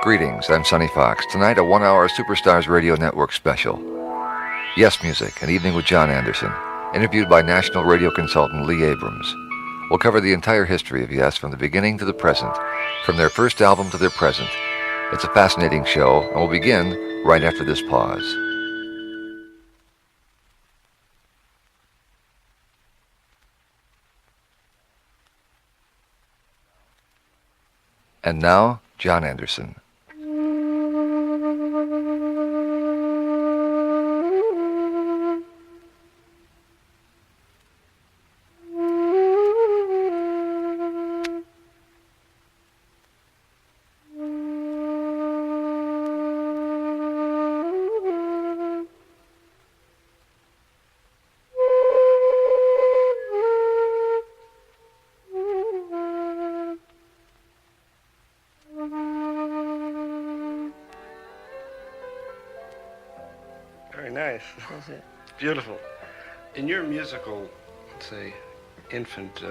Greetings, I'm Sonny Fox. Tonight, a 1-hour Superstars Radio Network special. Yes Music, an evening with John Anderson, interviewed by national radio consultant Lee Abrams. We'll cover the entire history of Yes from the beginning to the present, from their first album to their present. It's a fascinating show, and we'll begin right after this pause. And now, John Anderson. That's it. Beautiful. In your musical, let's say, infant,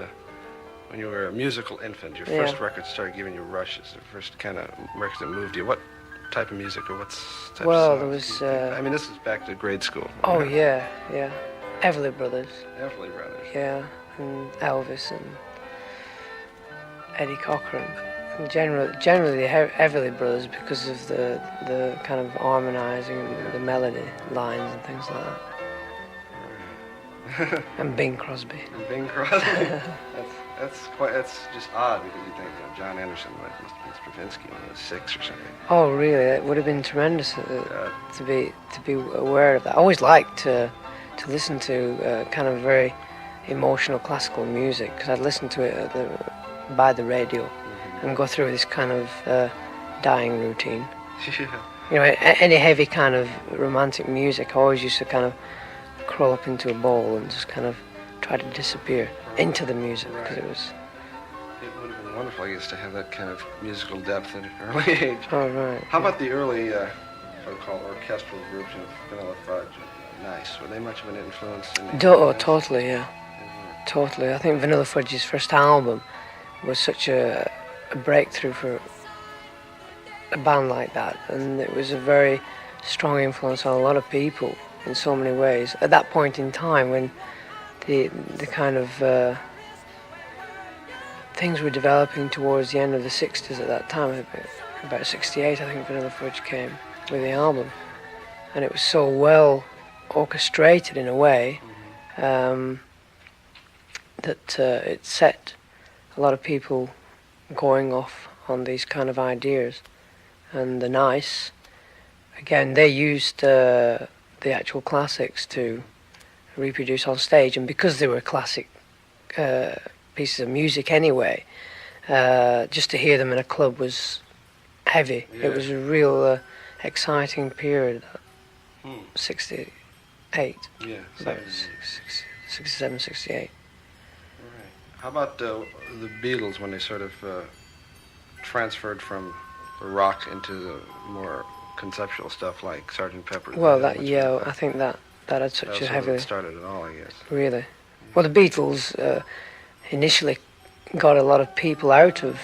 when you were a musical infant, your first record started giving you rushes, the first kind of record that moved you. What type of music or what type of songs? There was... I mean, this is back to grade school. Oh, yeah. Everly Brothers. Everly Brothers. Yeah, and Elvis and Eddie Cochran. And generally the Everly Brothers because of the kind of harmonizing and the melody lines and things like that. And Bing Crosby. That's just odd because you think John Anderson must have been Stravinsky when he was 6 or something. Oh, really? It would have been tremendous to be aware of that. I always liked to listen to kind of very emotional classical music because I'd listen to it by the radio. And go through this kind of dying routine. You know, any heavy kind of romantic music, I always used to kind of crawl up into a ball and just kind of try to disappear into the music because it was... It would have been wonderful, I guess, to have that kind of musical depth at an early age. Oh, right. How about the early, what I call orchestral groups, Vanilla Fudge and Nice? Were they much of an influence? Totally, yeah. Totally. I think Vanilla Fudge's first album was such a breakthrough for a band like that, and it was a very strong influence on a lot of people in so many ways at that point in time when the kind of things were developing towards the end of the 60s at that time. About 68 I think Vanilla Fudge came with the album, and it was so well orchestrated in a way that it set a lot of people going off on these kind of ideas. And the Nice, again, they used the actual classics to reproduce on stage, and because they were classic pieces of music anyway, just to hear them in a club was heavy. Yeah. It was a real exciting period. 68. Yeah, about 67, 68. How about the Beatles when they sort of transferred from the rock into the more conceptual stuff like Sgt. Pepper? Well, I think that had such a heavy... That started it all, I guess. Really? Well, the Beatles initially got a lot of people out of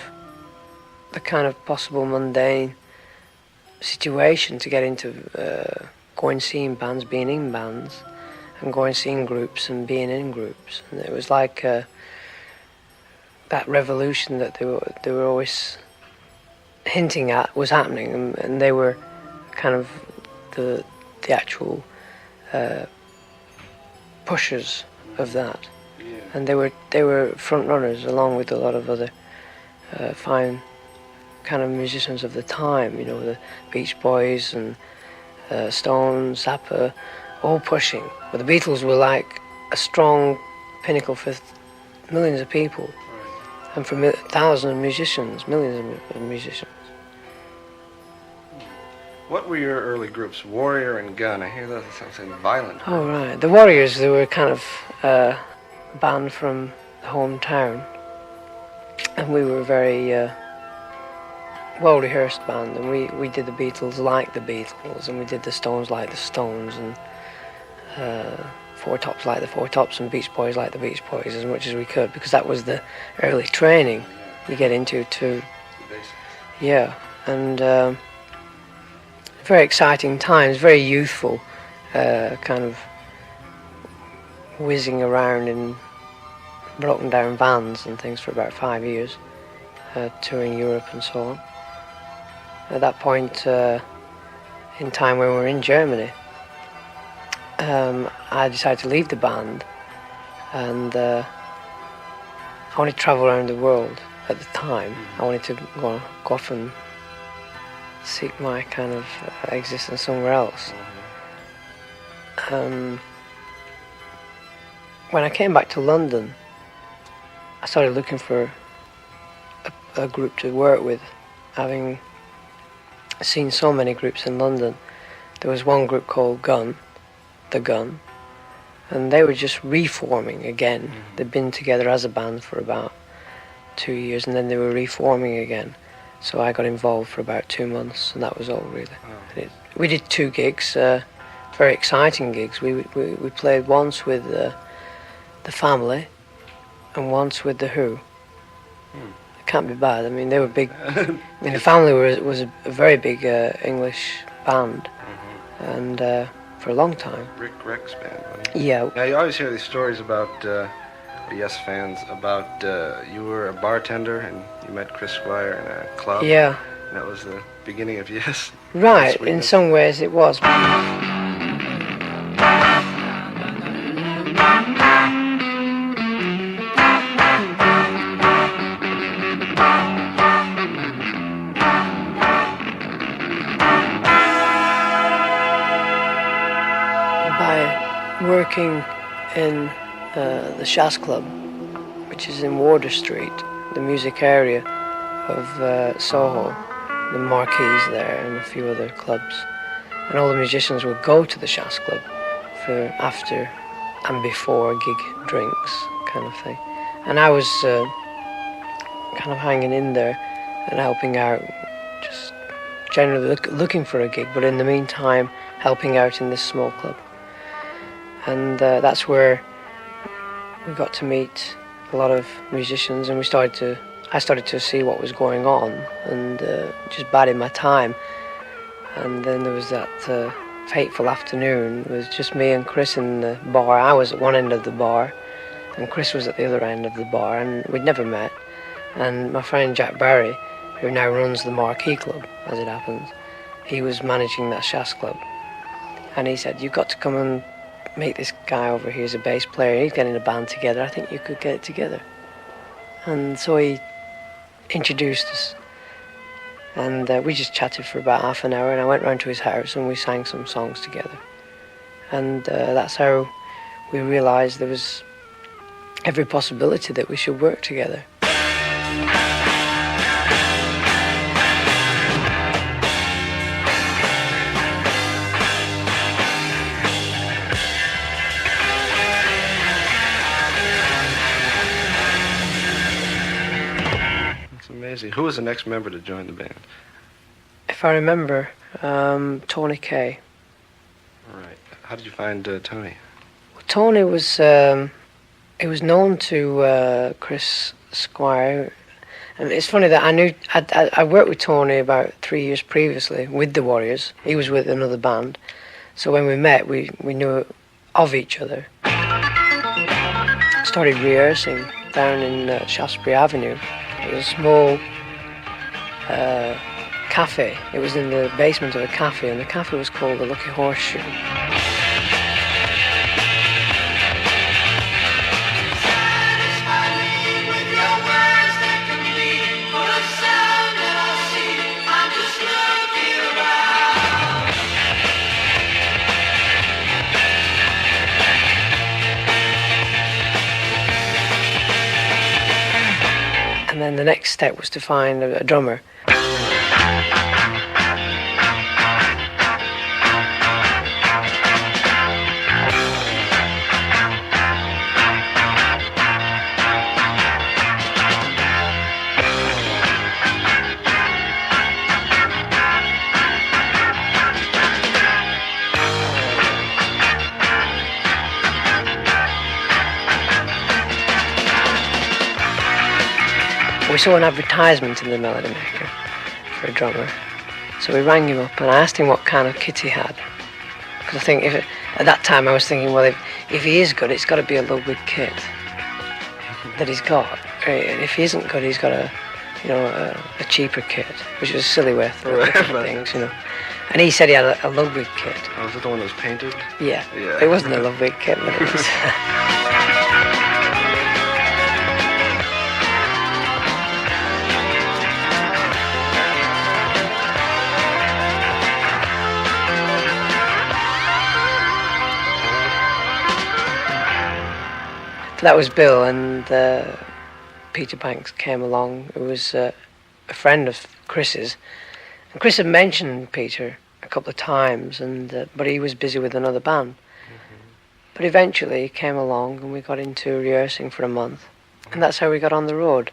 the kind of possible mundane situation to get into going seeing bands, being in bands, and going seeing groups and being in groups. And it was like... that revolution that they were always hinting at was happening, and they were kind of the actual pushers of that. Yeah. And they were front runners along with a lot of other fine kind of musicians of the time. You know, the Beach Boys and Stones, Zappa, all pushing. But the Beatles were like a strong pinnacle for millions of people. And for thousands of musicians, millions of musicians. What were your early groups? Warrior and Gun. I hear that sounds violent. Oh, right. The Warriors, they were kind of a band from the hometown. And we were a very well-rehearsed band. And we did the Beatles like the Beatles. And we did the Stones like the Stones. And Four Tops like the Four Tops and Beach Boys like the Beach Boys as much as we could, because that was the early training you get into to... Yeah. and very exciting times, very youthful, kind of whizzing around in broken down vans and things for about 5 years, touring Europe and so on. At that point in time when we were in Germany, I decided to leave the band, and I wanted to travel around the world at the time. I wanted to go off and seek my kind of existence somewhere else. When I came back to London, I started looking for a group to work with. Having seen so many groups in London, there was one group called The Gun, and they were just reforming again. They'd been together as a band for about 2 years, and then they were reforming again. So I got involved for about 2 months, and that was all really. We did 2 gigs, very exciting gigs. We played once with the Family, and once with the Who. It can't be bad. I mean, they were big. I mean, the Family was a very big English band, and for a long time. Rick Rex band, wasn't it? Yeah. Now, you always hear these stories about Yes fans, about you were a bartender and you met Chris Squire in a club. Yeah. And that was the beginning of Yes. Right, in some ways it was. By working in the Shas Club, which is in Wardour Street, the music area of Soho, the Marquees there and a few other clubs, and all the musicians would go to the Shas Club for after and before gig drinks kind of thing, and I was kind of hanging in there and helping out, just generally looking for a gig, but in the meantime helping out in this small club. And that's where we got to meet a lot of musicians, and I started to see what was going on, and just bided my time. And then there was that fateful afternoon. It was just me and Chris in the bar. I was at one end of the bar, and Chris was at the other end of the bar, and we'd never met. And my friend Jack Barry, who now runs the Marquee Club, as it happens, he was managing that Shas Club. And he said, "You've got to come and meet this guy over here. He's a bass player. He's getting a band together. I think you could get it together." And so he introduced us, and we just chatted for about half an hour, and I went round to his house and we sang some songs together. And that's how we realised there was every possibility that we should work together. Amazing. Who was the next member to join the band? If I remember, Tony Kaye. All right. How did you find Tony? Well, Tony was he was known to Chris Squire, and it's funny that I worked with Tony about 3 years previously with the Warriors. He was with another band, so when we met, we knew of each other. Started rehearsing down in Shaftesbury Avenue. It was a small cafe. It was in the basement of a cafe, and the cafe was called the Lucky Horseshoe. And then the next step was to find a drummer. We saw an advertisement in the Melody Maker for a drummer. So we rang him up and I asked him what kind of kit he had. Because I think at that time I was thinking, well, if he is good, it's got to be a Ludwig kit that he's got. Right? And if he isn't good, he's got a cheaper kit, which is a silly way of looking at things, you know. And he said he had a Ludwig kit. Oh, was it the one that was painted? Yeah. It wasn't a Ludwig kit, but it was. That was Bill, and Peter Banks came along. It was a friend of Chris's. And Chris had mentioned Peter a couple of times, but he was busy with another band. But eventually he came along and we got into rehearsing for a month. And that's how we got on the road.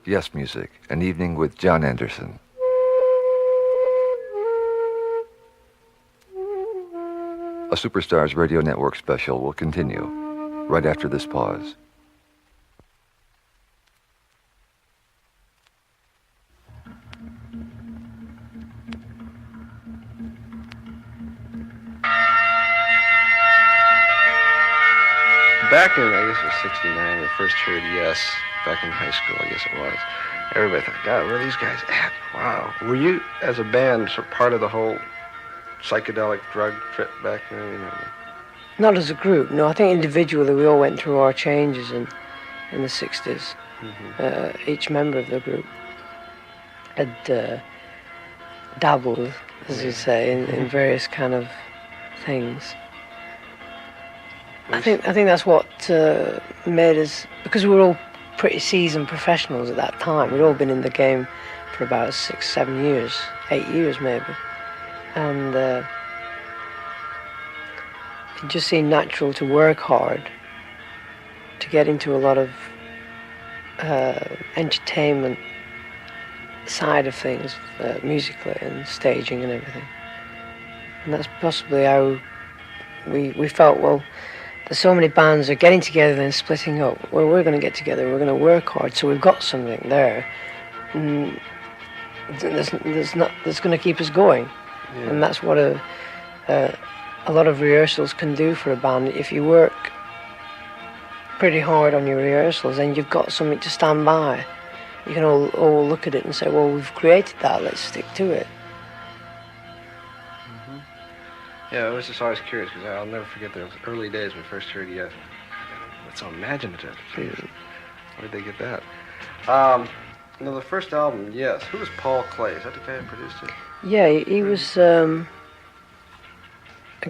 Yes Music, an evening with John Anderson. A Superstars Radio Network special will continue right after this pause. Back in, I guess it was 69, we first heard Yes, back in high school, I guess it was. Everybody thought, God, where are these guys at? Wow. Were you, as a band, sort of part of the whole psychedelic drug trip back then? You know? Not as a group, no. I think individually we all went through our changes in the 60s. Mm-hmm. Each member of the group had dabbled, as you say, in various kind of things. I think that's what made us, because we were all pretty seasoned professionals at that time. We'd all been in the game for about 6, 7 years, 8 years maybe, and it just seemed natural to work hard, to get into a lot of entertainment side of things, musically and staging and everything. And that's possibly how we felt, well, there's so many bands are getting together and splitting up. Well, we're going to get together, we're going to work hard, so we've got something there. And that's going to keep us going. Yeah. And that's what a lot of rehearsals can do for a band. If you work pretty hard on your rehearsals, then you've got something to stand by. You can all look at it and say, well, we've created that, let's stick to it. Yeah, I was just always curious, because I'll never forget those early days when we first heard Yes. That's so imaginative. Jeez. Where did they get that? The first album, Yes. Who was Paul Clay? Is that the guy who produced it? Yeah, he was a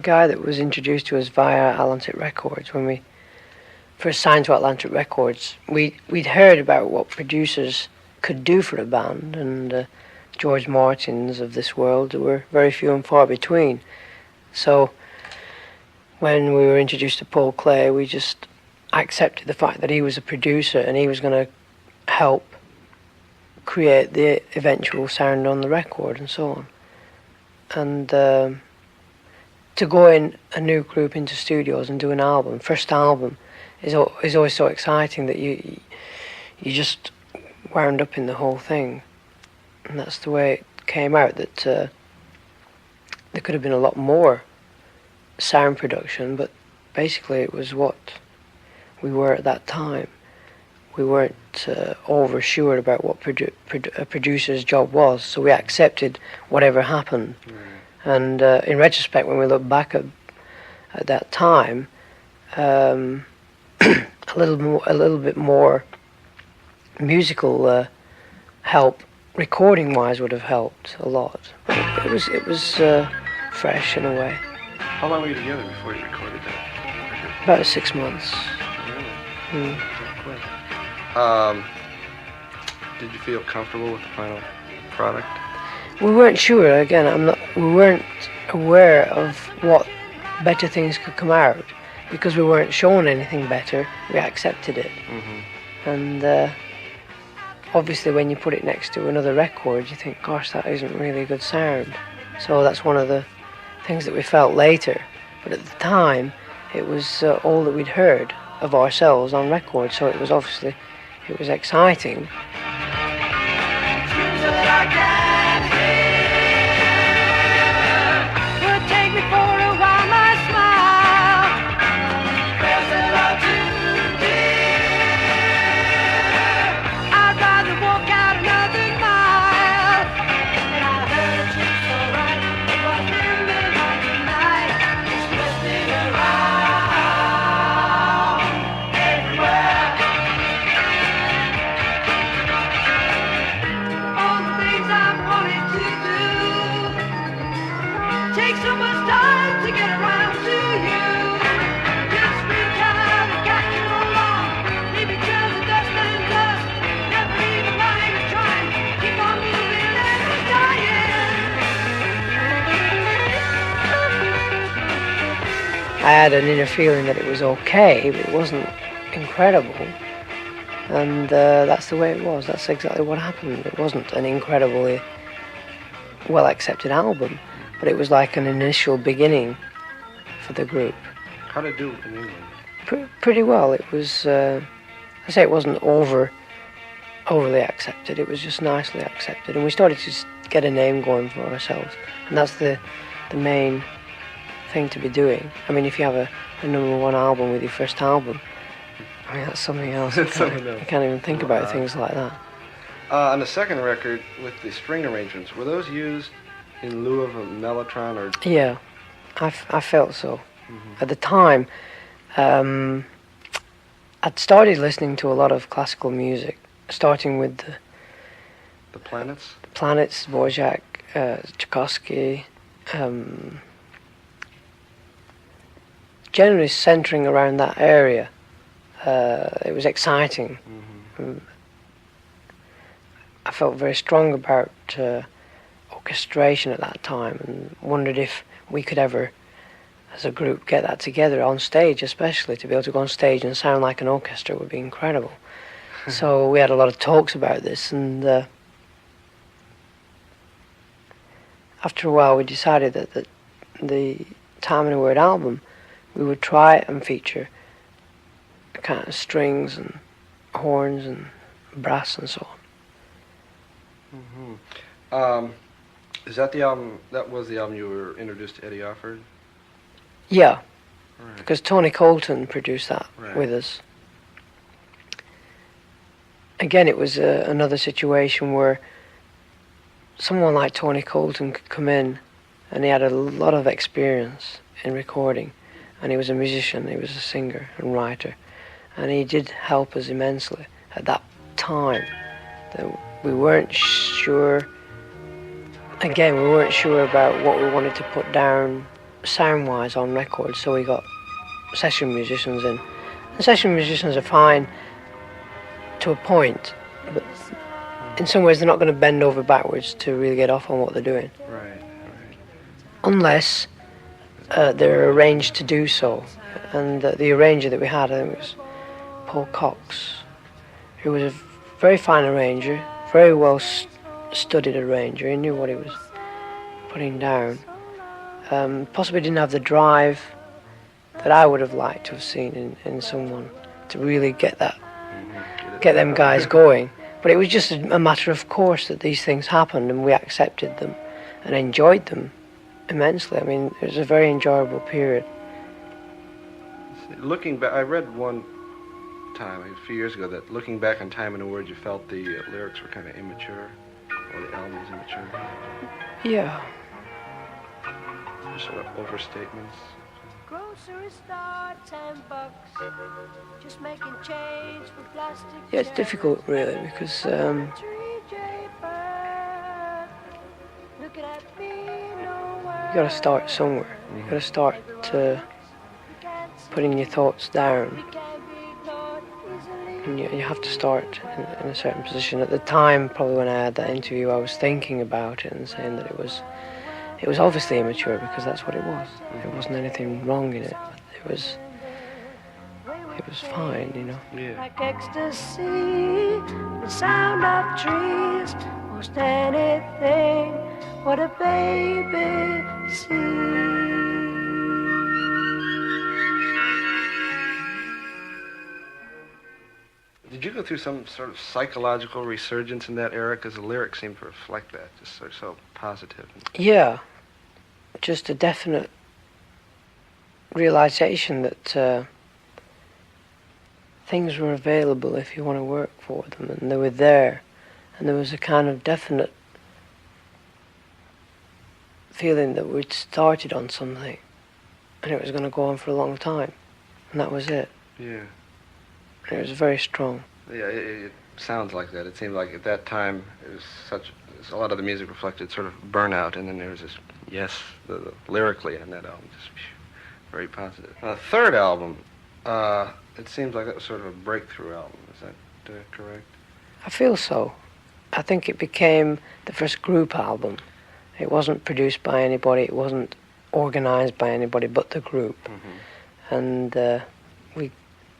guy that was introduced to us via Atlantic Records. When we first signed to Atlantic Records, we'd heard about what producers could do for a band, and George Martins of this world were very few and far between. So when we were introduced to Paul Clay, we just accepted the fact that he was a producer and he was going to help create the eventual sound on the record and so on. And to go in a new group into studios and do an album, first album, is always so exciting that you just wound up in the whole thing. And that's the way it came out, that there could have been a lot more sound production, but basically it was what we were at that time. We weren't over sure about what a producer's job was, so we accepted whatever happened. And in retrospect, when we look back at that time, a little bit more musical help, recording-wise, would have helped a lot. It was fresh in a way. How long were you together before you recorded that? About 6 months. Really? Did you feel comfortable with the final product? We weren't sure. Again, we weren't aware of what better things could come out because we weren't shown anything better. We accepted it, and obviously, when you put it next to another record, you think, "Gosh, that isn't really a good sound." So that's one of the things that we felt later. But at the time, it was all that we'd heard of ourselves on record. So it was exciting. I had an inner feeling that it was okay, but it wasn't incredible. And that's the way it was. That's exactly what happened. It wasn't an incredibly well-accepted album, but it was like an initial beginning for the group. How did it do in England? Pretty well. It was, I say it wasn't overly accepted. It was just nicely accepted. And we started to get a name going for ourselves. And that's the main thing to be doing. I mean, if you have a #1 album with your first album, I mean, that's something else. You can't even think about things like that. On the second record, with the string arrangements, were those used in lieu of a mellotron or? Yeah, I felt so. At the time, I'd started listening to a lot of classical music, starting with the Planets? The Planets, Dvorak, Tchaikovsky, generally centering around that area. It was exciting. I felt very strong about orchestration at that time and wondered if we could ever, as a group, get that together on stage, especially to be able to go on stage and sound like an orchestra would be incredible. So we had a lot of talks about this, and after a while we decided that the Time and a Word album, we would try and feature kind of strings and horns and brass and so on. Is that the album? That was the album you were introduced to Eddie Offord? Yeah, right. Because Tony Colton produced that with us. Again, it was another situation where someone like Tony Colton could come in, and he had a lot of experience in recording, and he was a musician, he was a singer and writer, and he did help us immensely at that time. We weren't sure, again, we weren't sure about what we wanted to put down sound-wise on record, so we got session musicians in. And session musicians are fine to a point, but in some ways they're not going to bend over backwards to really get off on what they're doing. Right. Unless they're arranged to do so. And the arranger that we had, I think it was Paul Cox, who was a very fine arranger, very well studied arranger. He knew what he was putting down. Possibly didn't have the drive that I would have liked to have seen in someone to really get them guys going. But it was just a matter of course that these things happened, and we accepted them and enjoyed them immensely. I mean, it was a very enjoyable period. Looking back, I read one time, a few years ago, that looking back on Time and a Word, you felt the lyrics were kind of immature, or the album was immature. Yeah. Sort of overstatements. Grocery store, $10. Just making change for plastic. Yeah, it's difficult really because you got to start somewhere. You got to start putting your thoughts down. And you have to start in a certain position. At the time, probably when I had that interview, I was thinking about it and saying that it was obviously immature because that's what it was. There wasn't anything wrong in it. But it was fine, you know. Yeah. Like ecstasy, the sound of trees, most anything what a baby sees. Did you go through some sort of psychological resurgence in that era? Because the lyrics seem to reflect that, just so positive. Yeah, just a definite realization that things were available if you want to work for them, and they were there, and there was a kind of definite feeling that we'd started on something, and it was going to go on for a long time, and that was it. Yeah. And it was very strong. Yeah, it sounds like that. It seemed like at that time it was a lot of the music reflected sort of burnout, and then there was this, the lyrically on that album, just very positive. Third album, it seems like that was sort of a breakthrough album. Is that correct? I feel so. I think it became the first group album. It wasn't produced by anybody, it wasn't organized by anybody but the group. Mm-hmm. And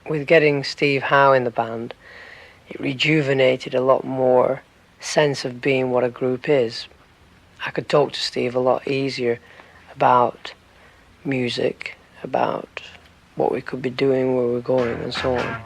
with getting Steve Howe in the band, it rejuvenated a lot more sense of being what a group is. I could talk to Steve a lot easier about music, about what we could be doing, where we're going, and so on.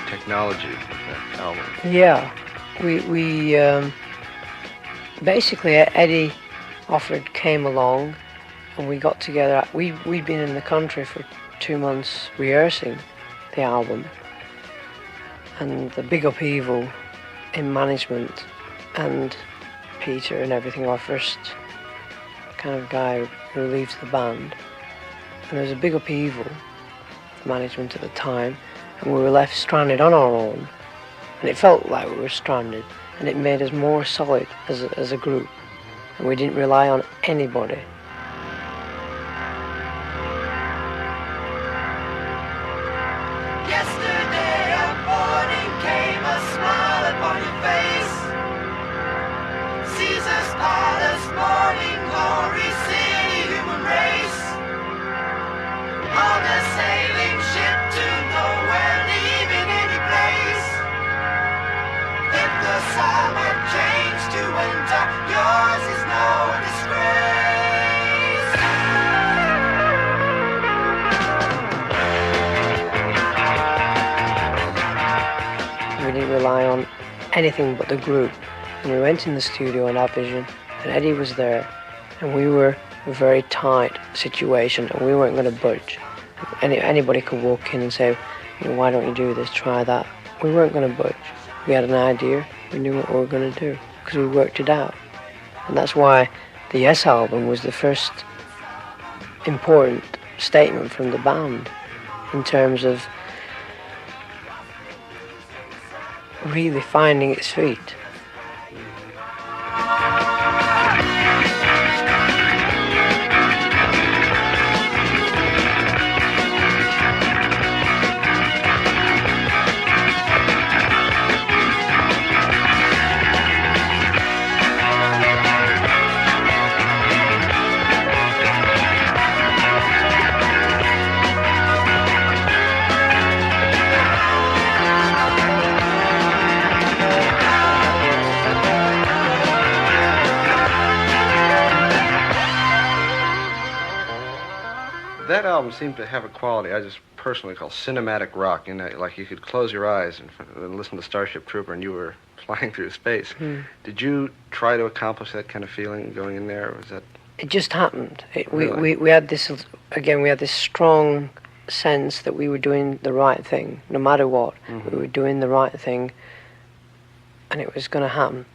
Technology with that album. Yeah, we basically Eddie Offord came along, and we got together. We'd been in the country for 2 months rehearsing the album, and the big upheaval in management and Peter and everything. Our first kind of guy who leaves the band, and there was a big upheaval with management at the time. And we were left stranded on our own, and it felt like we were stranded, and it made us more solid as a group, and we didn't rely on anybody. Yesterday a morning came, a smile upon your face. Caesar's palace, morning glory, city, human race. On a sailing ship to nowhere, leaving any place. If the summer changed to winter, yours is no disgrace. We didn't rely on anything but the group. And we went in the studio in Vision, and Eddie was there, and we were a very tight situation, and we weren't going to budge. Anybody could walk in and say, why don't you do this, try that. We weren't going to budge. We had an idea, we knew what we were going to do, because we worked it out. And that's why the Yes album was the first important statement from the band in terms of really finding its feet. That album seemed to have a quality I just personally call cinematic rock. Like you could close your eyes and listen to Starship Trooper, and you were flying through space. Did you try to accomplish that kind of feeling going in there, or was that... It just happened. Really? We had this, again, we had this strong sense that we were doing the right thing, no matter what. We were doing the right thing, and it was going to happen.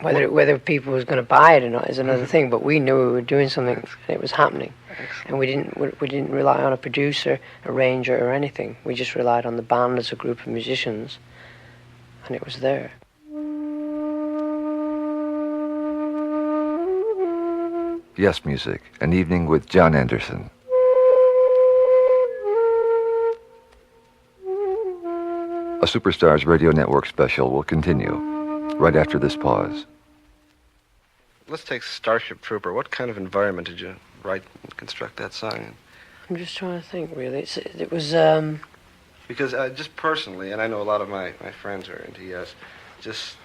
Whether people was going to buy it or not is another thing, but we knew we were doing something, and it was happening. Excellent. And we didn't rely on a producer, arranger, or anything. We just relied on the band as a group of musicians, and it was there. Yes Music, an evening with John Anderson. A Superstars Radio Network special will continue right after this pause. Let's take Starship Trooper. What kind of environment did you write and construct that song in? I'm just trying to think, really. It was... Because just personally, and I know a lot of my friends are into yes, just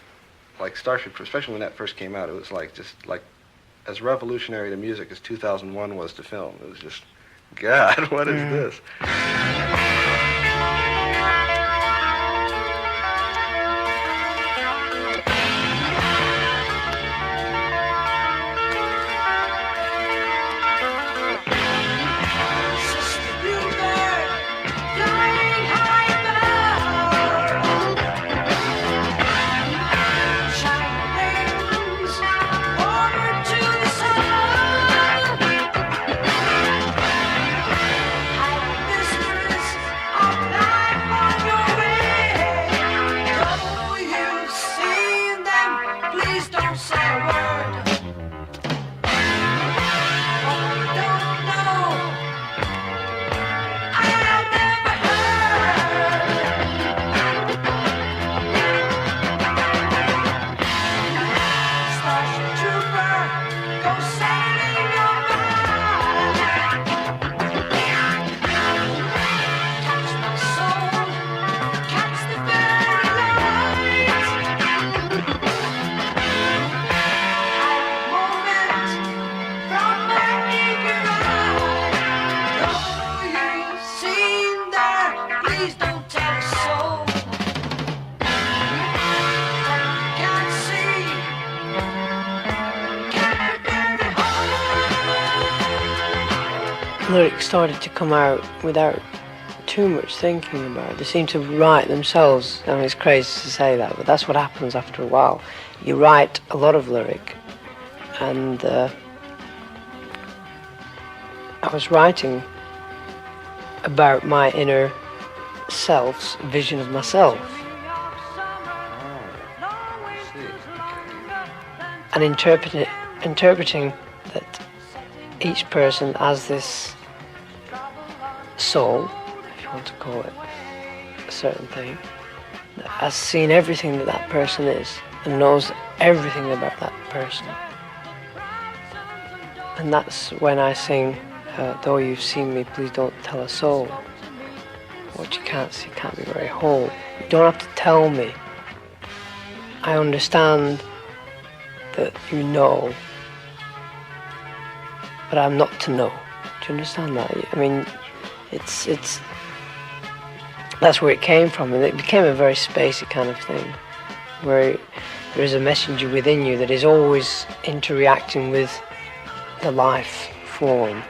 like Starship Trooper, especially when that first came out, it was like just like as revolutionary to music as 2001 was to film. It was just, God, what is this? Lyrics started to come out without too much thinking about it. They seem to write themselves. I mean, it's crazy to say that, but that's what happens after a while. You write a lot of lyric, and I was writing about my inner self's vision of myself. And interpreting that each person has this soul, if you want to call it a certain thing, that has seen everything that that person is and knows everything about that person. And that's when I sing, though you've seen me, please don't tell a soul. What you can't see can't be very whole. You don't have to tell me. I understand that you know, but I'm not to know. Do you understand that? I mean, it's that's where it came from, and it became a very spacey kind of thing, where there is a messenger within you that is always interacting with the life form.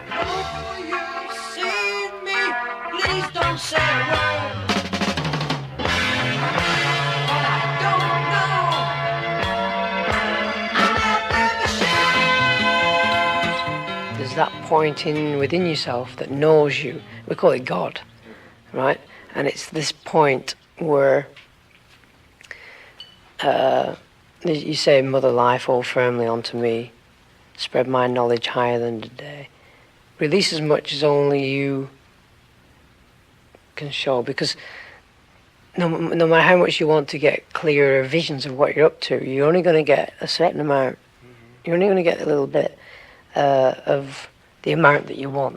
There's that point within yourself that knows you. We call it God, right? And it's this point where you say, Mother Life, hold firmly onto me, spread my knowledge higher than the day. Release as much as only you can show, because no matter how much you want to get clearer visions of what you're up to, you're only going to get a certain amount. You're only going to get a little bit of the amount that you want,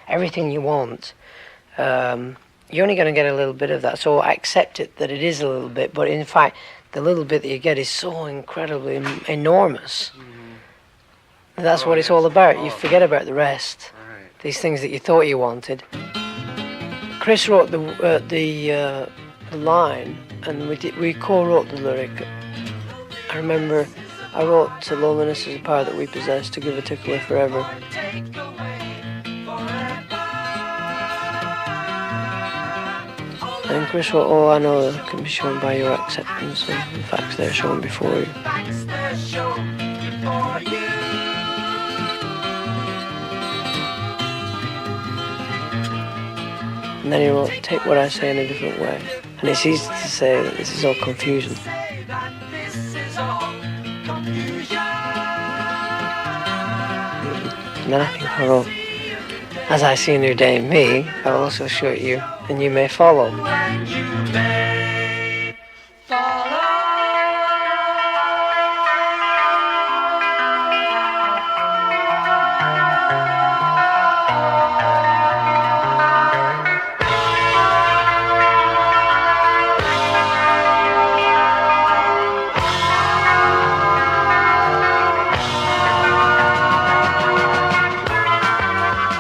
everything you want. You're only going to get a little bit of that, so accept it that it is a little bit, but in fact, the little bit that you get is so incredibly enormous. That's what it's all about. You forget about the rest. Right. These things that you thought you wanted. Chris wrote the line and we co-wrote the lyric. I remember I wrote to Loneliness is a Power That We Possess to give a tickler forever. And Chris wrote, oh, I know that can be shown by your acceptance of the facts they're shown before you. And then he wrote, take what I say in a different way. And it's easy to say that this is all confusion. And then I think I wrote, as I see a new day in me, I will also show it you, and you may follow.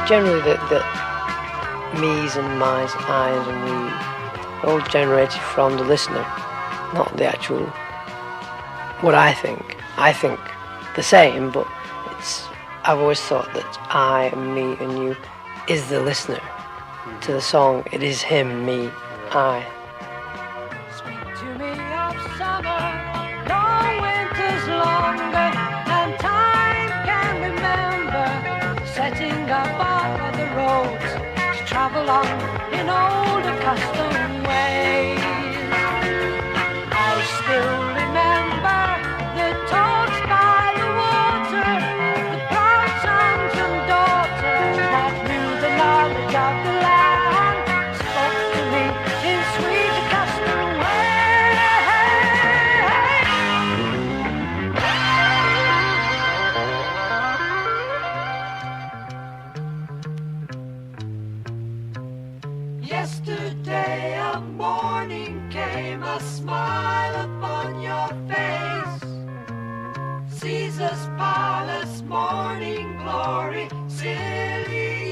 Generally, the me's and my's, I's and we are all generated from the listener, not the actual, what I think. I think the same, but I've always thought that I and me and you is the listener to the song. It is him, me, I. Speak to me of summer, no winter's longer, and time can remember setting up on the roads to travel on in old accustomed ways. I still remember the talks by the water, the proud sons and daughters that knew the knowledge of the land, spoke to me in sweet accustomed ways. Yesterday a morning came, a smile upon your face. Caesar's palace, morning glory, silly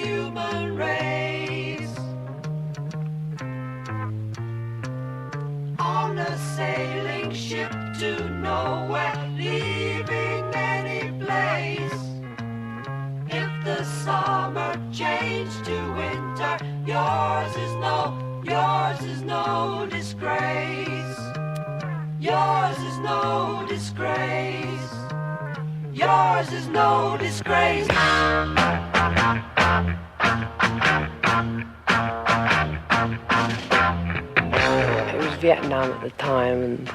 human race. On a sailing ship to nowhere, leaving any place. If the summer changed to winter, yours is no disgrace. Yours is no disgrace. Yours is no disgrace. It was Vietnam at the time, and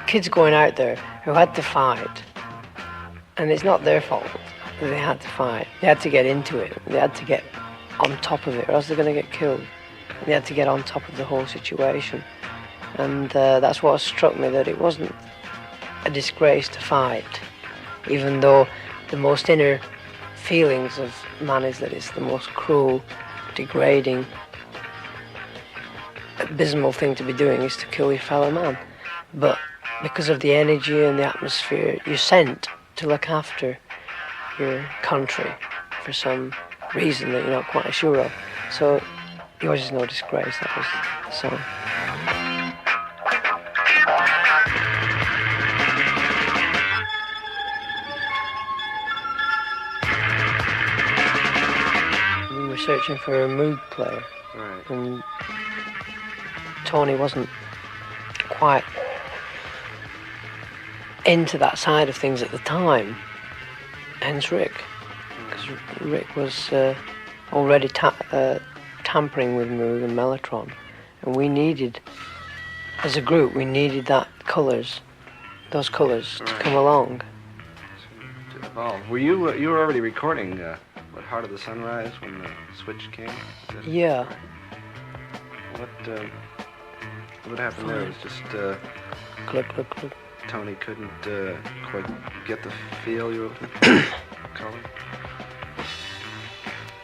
kids going out there who had to fight, and it's not their fault that they had to fight. They had to get into it. They had to get on top of it, or else they're going to get killed. They had to get on top of the whole situation, and that's what struck me, that it wasn't a disgrace to fight, even though the most inner feelings of man is that it's the most cruel, degrading, abysmal thing to be doing is to kill your fellow man. But because of the energy and the atmosphere you're sent to look after your country for some reason that you're not quite sure of. So yours is no disgrace, that was the song. We were searching for a mood player, Right. and Tony wasn't quite into that side of things at the time, hence Rick, because Rick was already tampering with Moog and Mellotron, and we needed, as a group, we needed those colours to come along. To evolve. Were you were already recording Heart of the Sunrise when the switch came? Yeah. What happened there? It was just Click, click, click. Tony couldn't quite get the feel you were calling.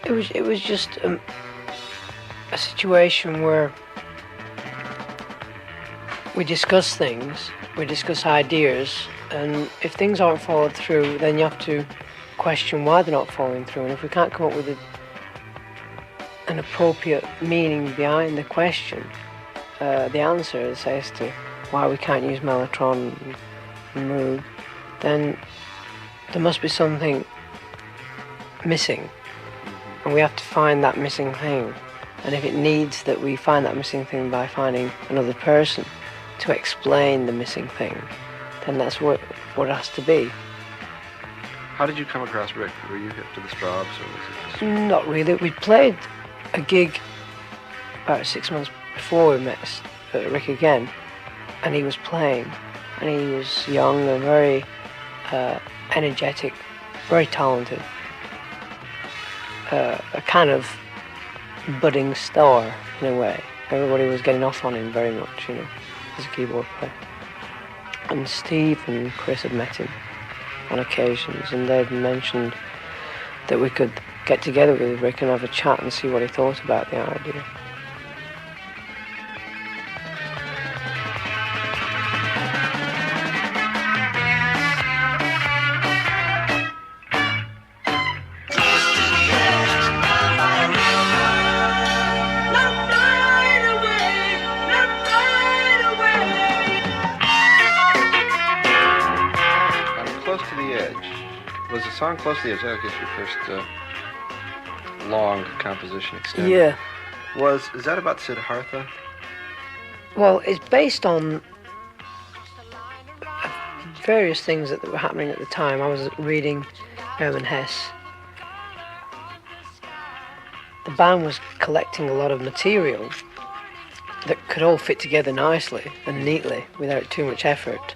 It was just a situation where we discuss things, we discuss ideas, and if things aren't followed through, then you have to question why they're not following through. And if we can't come up with an appropriate meaning behind the question, the answers as to why we can't use mellotron and moog, then there must be something missing, and we have to find that missing thing. And if it needs that we find that missing thing by finding another person to explain the missing thing, then that's what it has to be. How did you come across Rick? Were you hip to the Strawbs, or was it just... Not really. We played a gig about 6 months before we met Rick again, and he was playing, and he was young and very energetic, very talented, a kind of budding star in a way. Everybody was getting off on him very much, you know, as a keyboard player. And Steve and Chris had met him on occasions, and they'd mentioned that we could get together with Rick and have a chat and see what he thought about the idea. Song Close to the Edge, I guess your first long composition extended. Yeah. Is that about Siddhartha? Well, it's based on various things that were happening at the time. I was reading Hermann Hesse. The band was collecting a lot of material that could all fit together nicely and neatly without too much effort.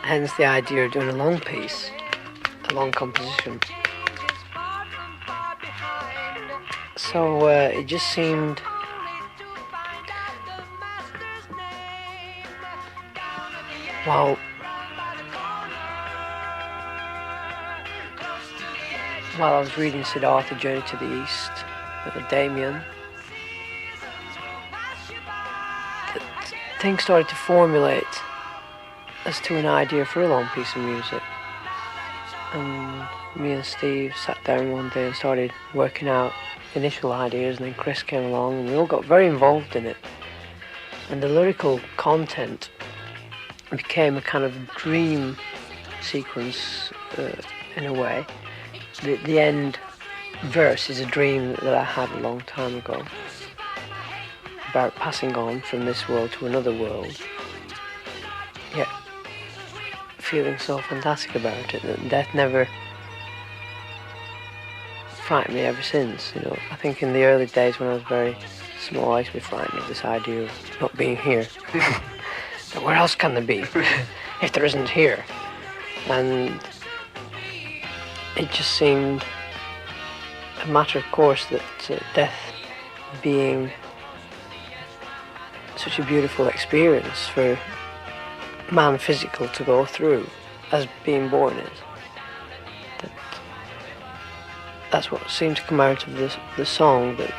Hence the idea of doing a long piece. A long composition. So it just seemed while I was reading Siddhartha Journey to the East Damien, things started to formulate as to an idea for a long piece of music. And me and Steve sat down one day and started working out initial ideas, and then Chris came along, and we all got very involved in it. And the lyrical content became a kind of dream sequence in a way. The end verse is a dream that I had a long time ago about passing on from this world to another world. Yet feeling so fantastic about it that death never frightened me ever since, you know. I think in the early days when I was very small, I used to be frightened of this idea of not being here. But where else can there be if there isn't here? And it just seemed a matter of course that death being such a beautiful experience for man physical to go through as being born is. That's what seemed to come out of the song, that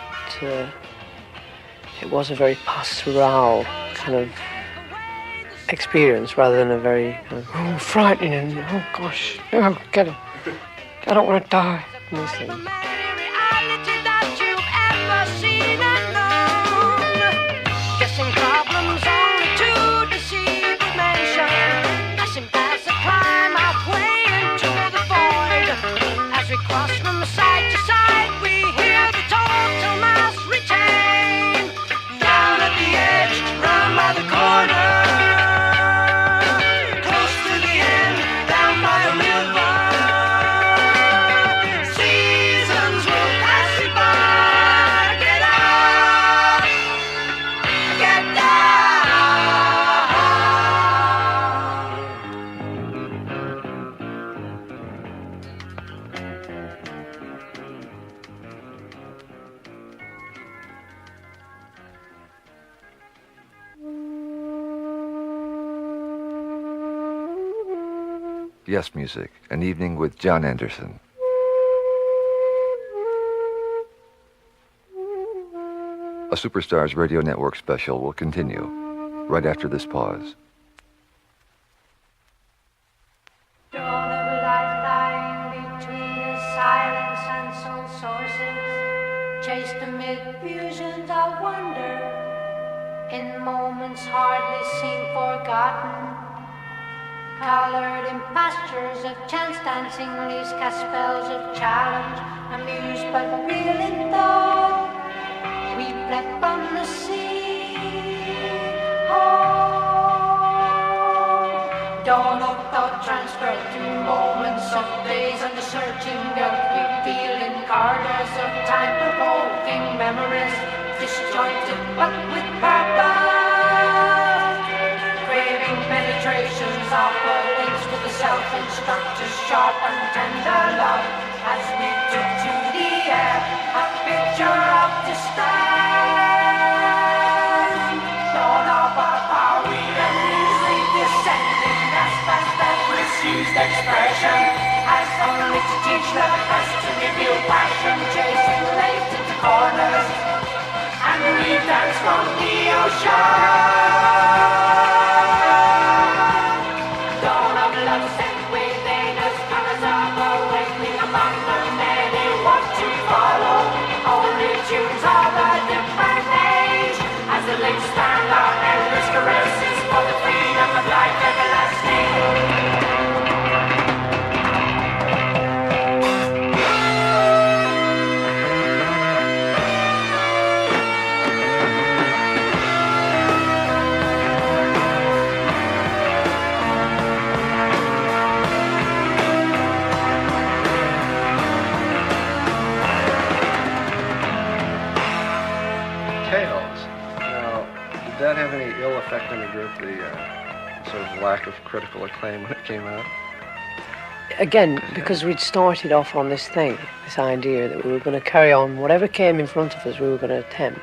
it was a very pastoral kind of experience rather than a very frightening and oh gosh, oh, get it, I don't want to die. And these things. Yes Music, an evening with John Anderson. A Superstars Radio Network special will continue right after this pause. Dawn of a lifeline between the silence and soul sources, chased amid fusions of wonder, in moments hardly seem forgotten. Colored in pastures of chance dancing leaves cast spells of challenge, amused but real in thought. We fled from the sea. Oh, dawn of thought transferred through moments of days and the searching of revealing corridors of time-provoking memories, disjointed but with purpose. Craving penetrations of the links with the self-instructors, sharp and tender love as we took to the air a picture of despair. Dawn of our power, we amusingly descending as fast as misused expression, as only to teach us to reveal passion, chasing latent corners, and we dance from the ocean. Dawn of love sent within us, colors of awakening among the many want to follow. Only tunes of a different age, as the links stand our endless caresses for the freedom of life everlasting. Tales. Now, did that have any ill effect on the group, the sort of lack of critical acclaim when it came out? Again, because we'd started off on this thing, this idea that we were going to carry on whatever came in front of us, we were going to attempt.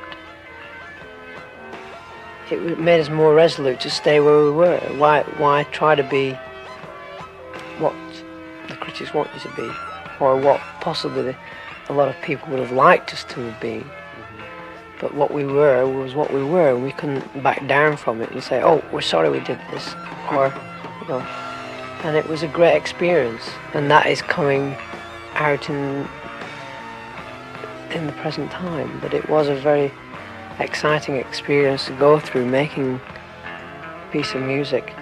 It made us more resolute to stay where we were. Why try to be what the critics want you to be, or what possibly a lot of people would have liked us to have been. But what we were was what we were, and we couldn't back down from it and say, oh, we're sorry we did this, or, you know. And it was a great experience, and that is coming out in the present time, that it was a very exciting experience to go through making a piece of music.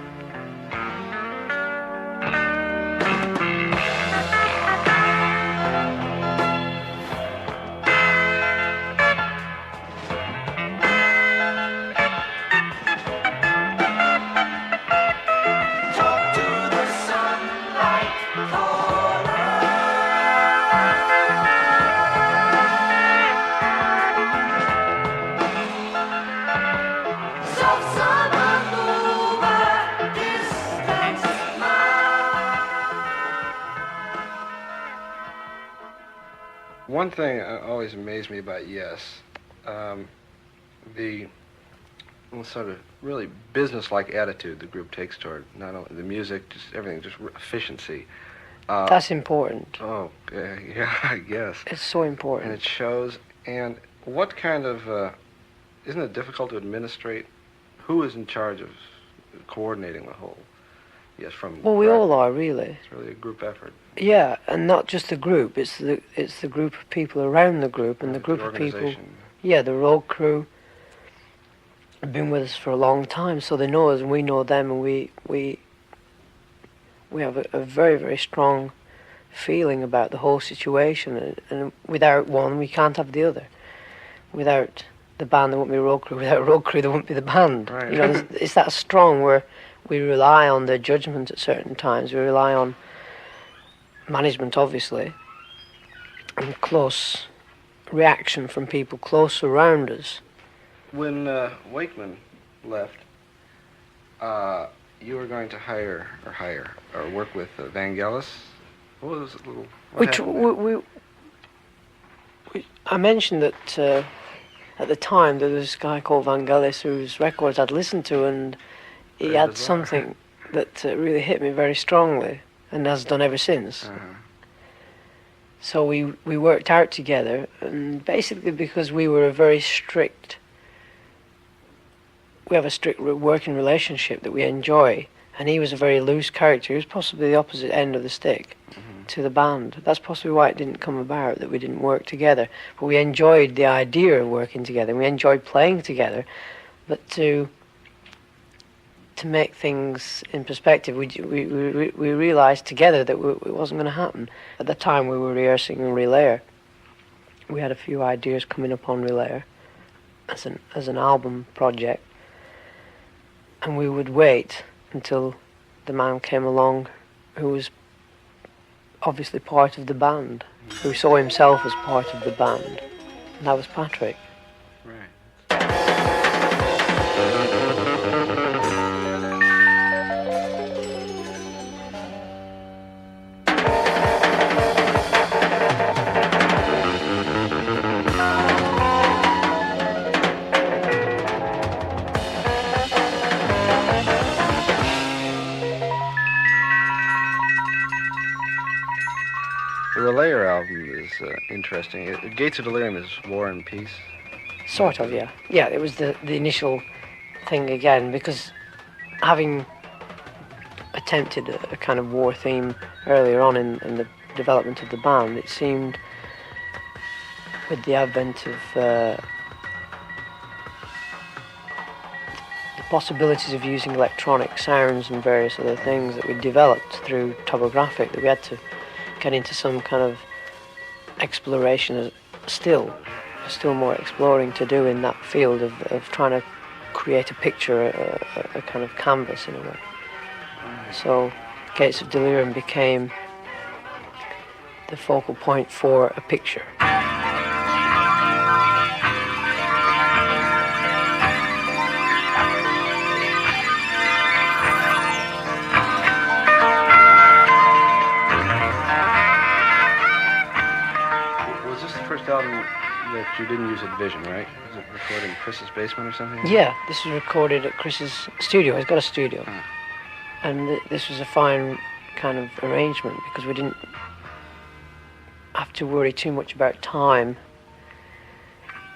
One thing always amazed me about Yes, the sort of really business-like attitude the group takes toward not only the music, just everything, just efficiency. That's important. Oh, yeah, I guess. It's so important. And it shows. And what kind of, isn't it difficult to administrate? Who is in charge of coordinating the whole? Yes, from. Well, we all are, really. It's really a group effort. Yeah, and not just the group. It's the group of people around the group, and the group of people. Yeah, the road crew have been with us for a long time, so they know us and we know them, and we have a very, very strong feeling about the whole situation. And without one, we can't have the other. Without the band, there won't be a road crew. Without a road crew, there won't be the band. Right. You know, it's that strong where we rely on their judgment at certain times. We rely on management, obviously, and close reaction from people close around us. When Wakeman left, you were going to hire or work with Vangelis. What was it? I mentioned that at the time there was this guy called Vangelis whose records I'd listened to, and he very had bizarre. something that really hit me very strongly, and has done ever since. So we worked out together, and basically because we were a very strict, we have a strict working relationship that we enjoy, and he was a very loose character. He was possibly the opposite end of the stick to the band. That's possibly why it didn't come about, that we didn't work together. But we enjoyed the idea of working together, and we enjoyed playing together, But to make things in perspective, we realised together that it wasn't going to happen. At the time we were rehearsing in Relayer. We had a few ideas coming up on Relayer as an album project, and we would wait until the man came along who was obviously part of the band, who saw himself as part of the band, and that was Patrick. The Relayer album is interesting. Gates of Delirium is War and Peace. Sort of, yeah. Yeah, it was the initial thing again, because having attempted a kind of war theme earlier on in the development of the band, it seemed, with the advent of the possibilities of using electronic sounds and various other things that we developed through topographic, that we had to get into some kind of exploration, still more exploring to do in that field of trying to create a picture, a kind of canvas in a way. So Gates of Delirium became the focal point for a picture. Album that you didn't use at Vision, right? Was it recorded in Chris's basement or something? Yeah, this was recorded at Chris's studio. He's got a studio. And this was a fine kind of arrangement because we didn't have to worry too much about time,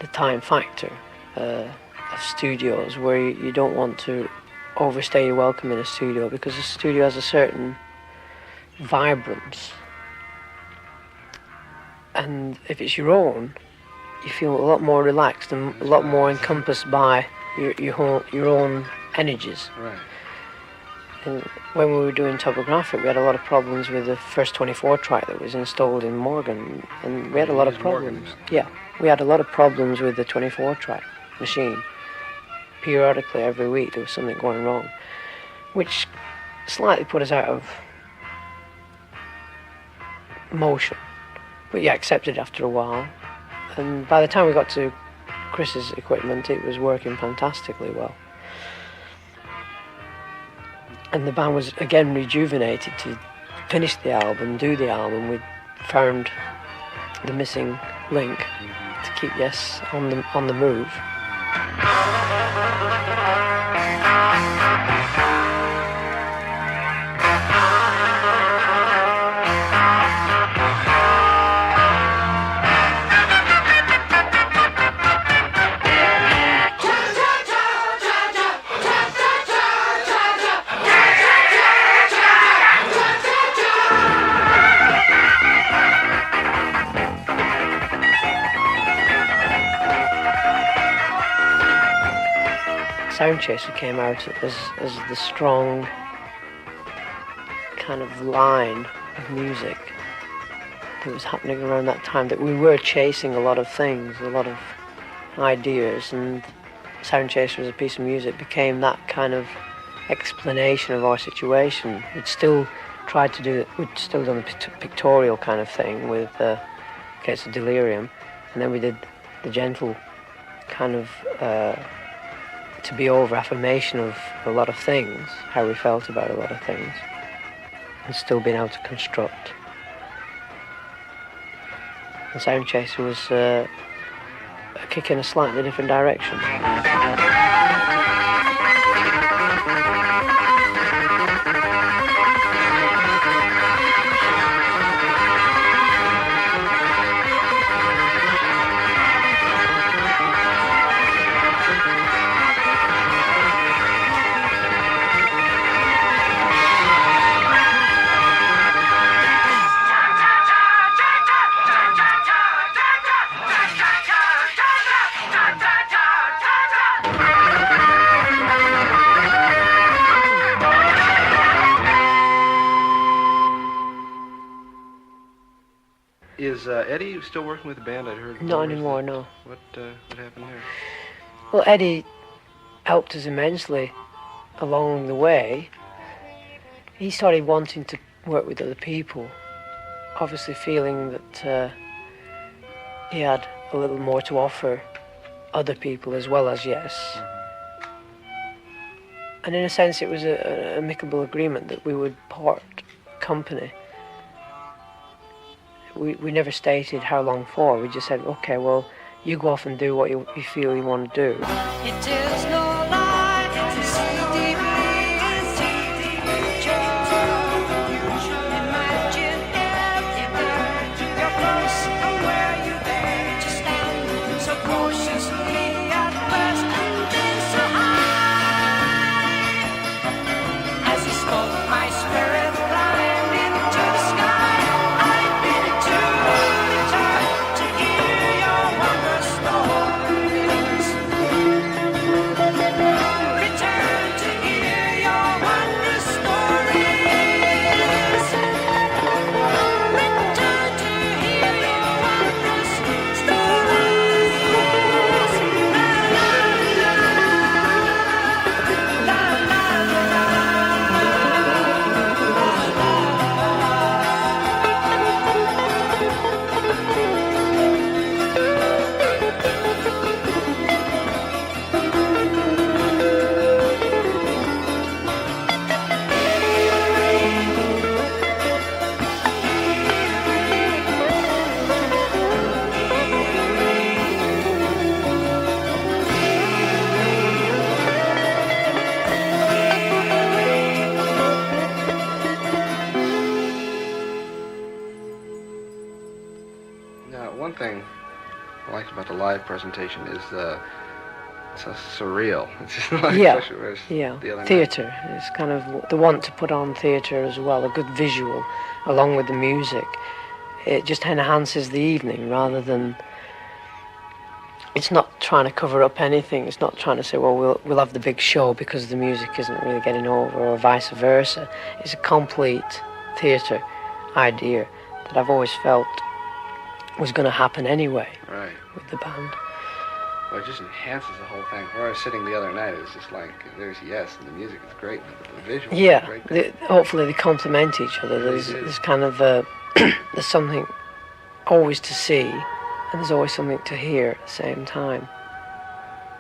the time factor of studios, where you don't want to overstay your welcome in a studio, because a studio has a certain vibrance. And if it's your own, you feel a lot more relaxed and a lot more encompassed by your own energies. Right. And when we were doing topographic, we had a lot of problems with the first 24 track that was installed in Morgan, and we had a lot of problems. Yeah, we had a lot of problems with the 24 track machine. Periodically, every week, there was something going wrong, which slightly put us out of motion. But yeah, accepted after a while. And by the time we got to Chris's equipment, it was working fantastically well. And the band was again rejuvenated to finish the album, do the album. We found the missing link to keep Yes on the move. Sound Chaser came out as the strong kind of line of music that was happening around that time, that we were chasing a lot of things, a lot of ideas, and Sound Chaser as a piece of music became that kind of explanation of our situation. We'd still tried to do it, we'd still done the pictorial kind of thing with Gates of Delirium, and then we did the gentle kind of to be over affirmation of a lot of things, how we felt about a lot of things, and still being able to construct. And Sound Chaser was a kick in a slightly different direction. Is Eddie still working with the band? I'd heard. Not anymore, no. What happened there? Well, Eddie helped us immensely along the way. He started wanting to work with other people, obviously feeling that he had a little more to offer other people as well as Yes. And in a sense it was an amicable agreement that we would part company. We never stated how long for. We just said, okay, well, you go off and do what you feel you want to do. It is no lie to see deeply into the future. Imagine everywhere you're close and where you dare to stand so cautiously at first and then so high. As he spoke, my spirit climbed into the sky. I needed to return to hear your wondrous stories. Return to hear your wondrous stories. Return to hear your wondrous stories. La la Now, one thing I liked about the live presentation is it's so surreal. It's just like Yeah, especially whereas yeah. the other night. Theatre is kind of the want to put on theatre as well, a good visual along with the music. It just enhances the evening rather than. It's not trying to cover up anything. It's not trying to say, well, we'll have the big show because the music isn't really getting over, or vice versa. It's a complete theatre idea that I've always felt was going to happen anyway Right. with the band. Well, it just enhances the whole thing. Where I was sitting the other night, it was just like, there's Yes, and the music is great, and the visual is Yeah, great. hopefully they complement each other. Really There's, do. there's kind of there's something always to see, and there's always something to hear at the same time.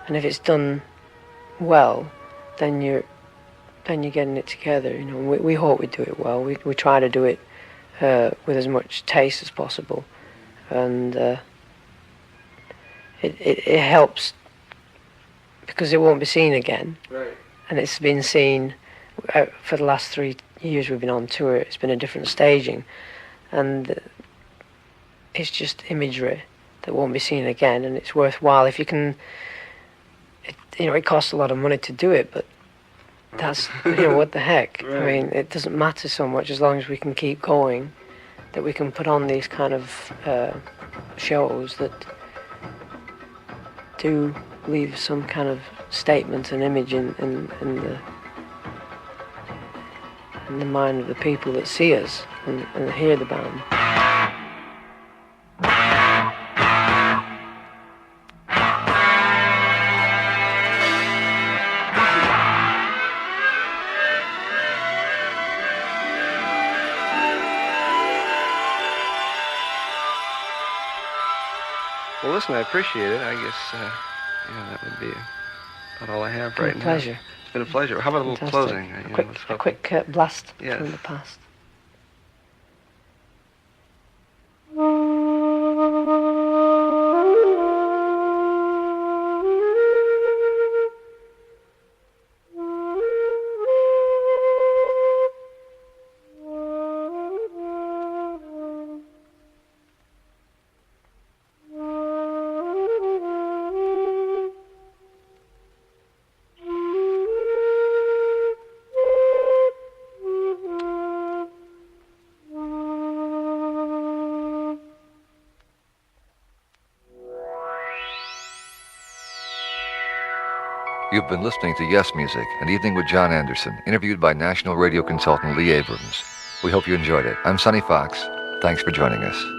And if it's done well, then you're getting it together. You know, we hope we do it well. We try to do it with as much taste as possible, and it helps because it won't be seen again. Right. And it's been seen for the last 3 years we've been on tour. It's been a different staging, and it's just imagery that won't be seen again, and it's worthwhile if you can. It costs a lot of money to do it, but that's what the heck. Right. I mean, it doesn't matter so much as long as we can keep going, that we can put on these kind of shows that do leave some kind of statement and image in the mind of the people that see us and hear the band. Well, listen, I appreciate it. I guess, that would be about all I have right now. Pleasure. It's been a pleasure. How about a little Fantastic. closing? A quick blast Yes. from the past. You've been listening to Yes Music, an evening with John Anderson, interviewed by national radio consultant Lee Abrams. We hope you enjoyed it. I'm Sonny Fox. Thanks for joining us.